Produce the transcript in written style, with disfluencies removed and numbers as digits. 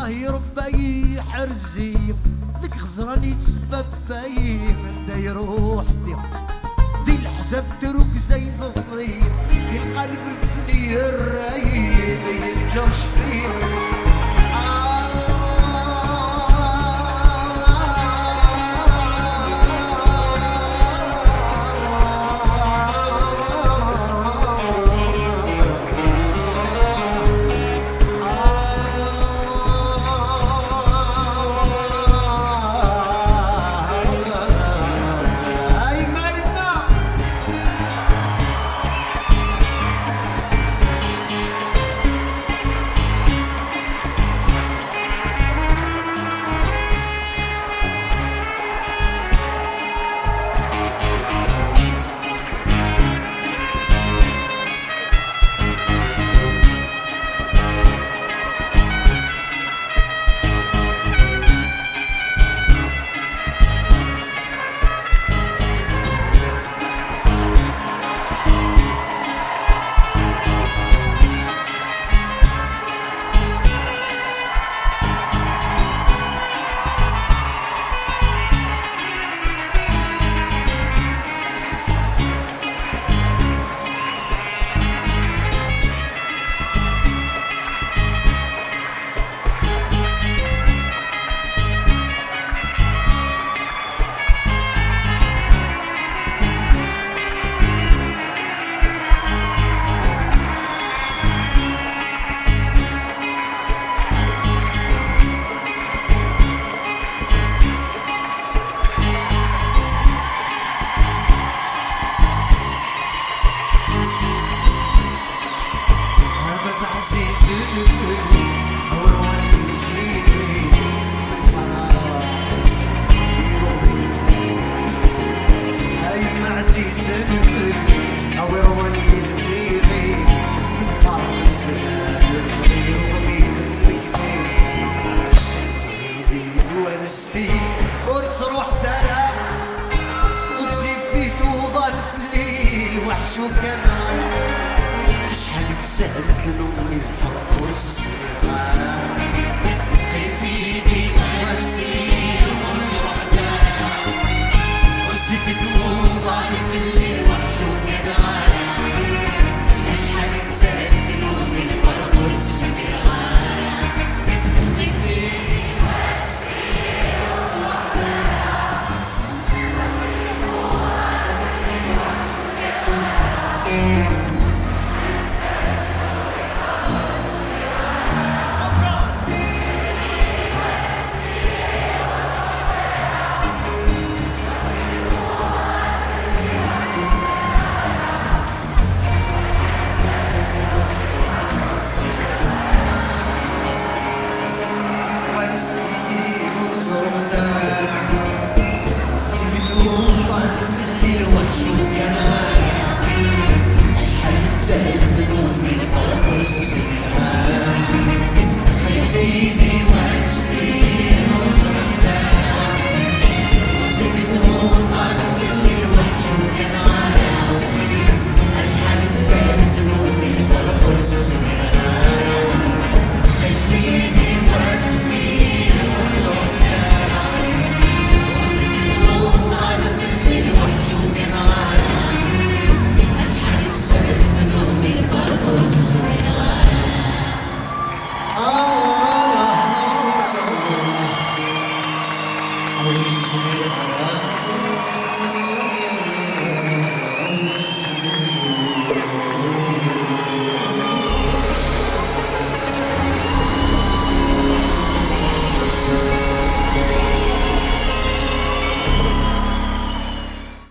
يربى حرزي ذيك غزران يتسبب باين دا يروح ذي الحزب تروك زي زفري ذي القلب الفني الرايب ينجرش فيه وتروح ثرى وتزيد في توضل في الليل وحش وكان شحال تسهل ذنوبي الفرق والصغار قل في يدي والسنين وتروح ثرى وتزيد في توضل في الليل وحش وكان شحال تسهل ذنوبي الفرق والصغار I wish you